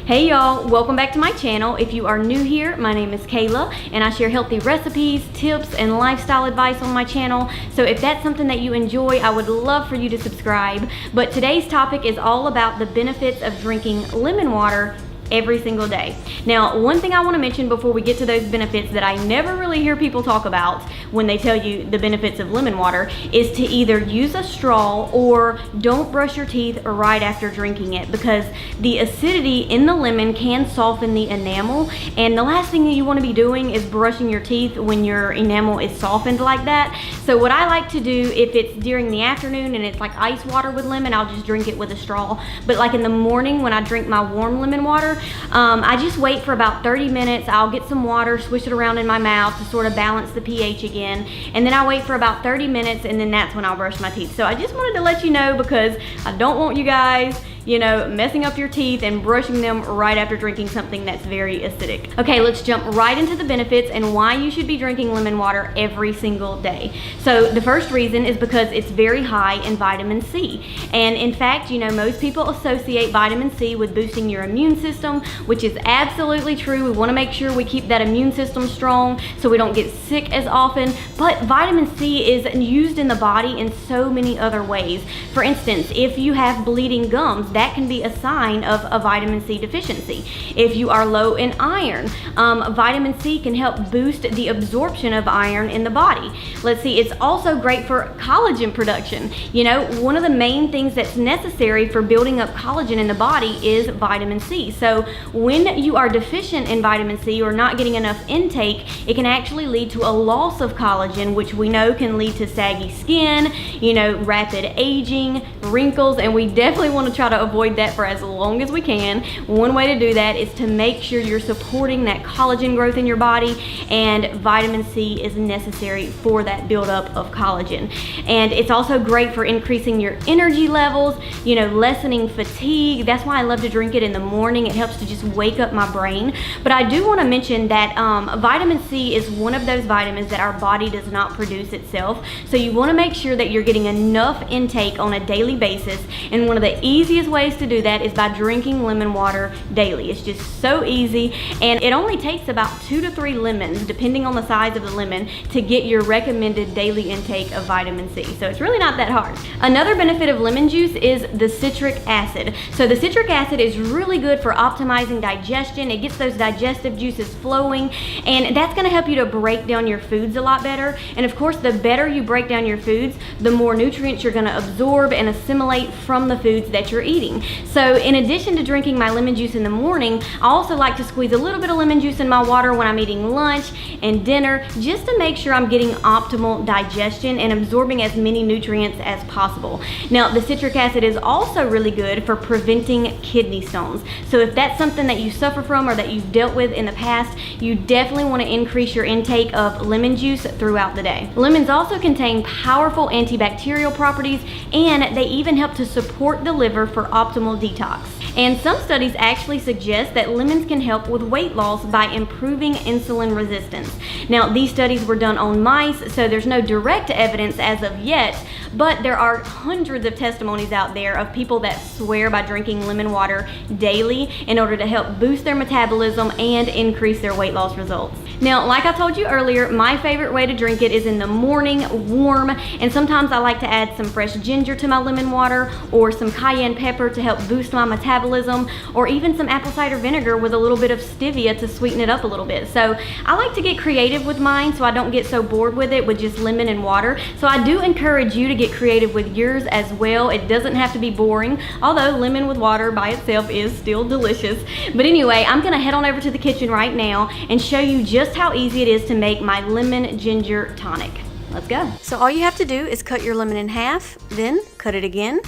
Hey y'all, welcome back to my channel. If you are new here, my name is Kayla and I share healthy recipes, tips, and lifestyle advice on my channel. So if that's something that you enjoy, I would love for you to subscribe. But today's topic is all about the benefits of drinking lemon water every single day. Now, one thing I want to mention before we get to those benefits that I never really hear people talk about when they tell you the benefits of lemon water is to either use a straw or don't brush your teeth right after drinking it, because the acidity in the lemon can soften the enamel, and the last thing that you want to be doing is brushing your teeth when your enamel is softened like that. So what I like to do, if it's during the afternoon and it's like ice water with lemon, I'll just drink it with a straw. But like in the morning when I drink my warm lemon water, I just wait for about 30 minutes. I'll get some water, swish it around in my mouth to sort of balance the pH again, and then I wait for about 30 minutes, and then that's when I'll brush my teeth. So I just wanted to let you know, because I don't want you guys, you know, messing up your teeth and brushing them right after drinking something that's very acidic. Okay, let's jump right into the benefits and why you should be drinking lemon water every single day. So the first reason is because it's very high in vitamin C. And in fact, you know, most people associate vitamin C with boosting your immune system, which is absolutely true. We want to make sure we keep that immune system strong so we don't get sick as often. But vitamin C is used in the body in so many other ways. For instance, if you have bleeding gums, that can be a sign of a vitamin C deficiency. If you are low in iron, vitamin C can help boost the absorption of iron in the body. Let's see, it's also great for collagen production. You know, one of the main things that's necessary for building up collagen in the body is vitamin C. So when you are deficient in vitamin C or not getting enough intake, it can actually lead to a loss of collagen, which we know can lead to saggy skin, you know, rapid aging, wrinkles, and we definitely want to try to avoid that for as long as we can. One way to do that is to make sure you're supporting that collagen growth in your body, and vitamin C is necessary for that buildup of collagen. And it's also great for increasing your energy levels, you know, lessening fatigue. That's why I love to drink it in the morning. It helps to just wake up my brain. But I do want to mention that vitamin C is one of those vitamins that our body does not produce itself. So you want to make sure that you're getting enough intake on a daily basis, and one of the easiest ways to do that is by drinking lemon water daily. It's just so easy, and it only takes about 2 to 3 lemons, depending on the size of the lemon, to get your recommended daily intake of vitamin C. So it's really not that hard. Another benefit of lemon juice is the citric acid. So the citric acid is really good for optimizing digestion. It gets those digestive juices flowing, and that's going to help you to break down your foods a lot better. And of course, the better you break down your foods, the more nutrients you're going to absorb and assimilate from the foods that you're eating. So in addition to drinking my lemon juice in the morning, I also like to squeeze a little bit of lemon juice in my water when I'm eating lunch and dinner, just to make sure I'm getting optimal digestion and absorbing as many nutrients as possible. Now, the citric acid is also really good for preventing kidney stones. So if that's something that you suffer from or that you've dealt with in the past, you definitely want to increase your intake of lemon juice throughout the day. Lemons also contain powerful antibacterial properties, and they even help to support the liver for optimal detox. And some studies actually suggest that lemons can help with weight loss by improving insulin resistance. Now, these studies were done on mice, so there's no direct evidence as of yet, but there are hundreds of testimonies out there of people that swear by drinking lemon water daily in order to help boost their metabolism and increase their weight loss results. Now, like I told you earlier, my favorite way to drink it is in the morning, warm, and sometimes I like to add some fresh ginger to my lemon water, or some cayenne pepper to help boost my metabolism, or even some apple cider vinegar with a little bit of stevia to sweeten it up a little bit. So I like to get creative with mine so I don't get so bored with it with just lemon and water. So I do encourage you to get creative with yours as well. It doesn't have to be boring, although lemon with water by itself is still delicious. But anyway, I'm gonna head on over to the kitchen right now and show you just how easy it is to make my lemon ginger tonic. Let's go. So all you have to do is cut your lemon in half, then cut it again.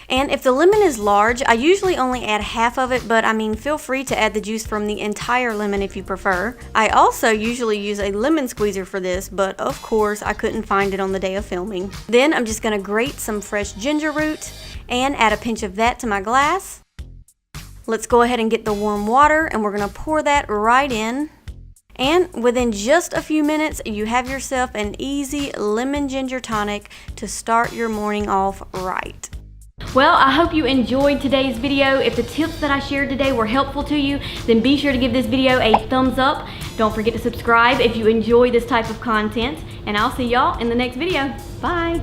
And if the lemon is large, I usually only add half of it, but I mean, feel free to add the juice from the entire lemon if you prefer. I also usually use a lemon squeezer for this, but of course I couldn't find it on the day of filming. Then I'm just gonna grate some fresh ginger root and add a pinch of that to my glass. Let's go ahead and get the warm water, and we're gonna pour that right in. And within just a few minutes, you have yourself an easy lemon ginger tonic to start your morning off right. Well, I hope you enjoyed today's video. If the tips that I shared today were helpful to you, then be sure to give this video a thumbs up. Don't forget to subscribe if you enjoy this type of content, and I'll see y'all in the next video. Bye.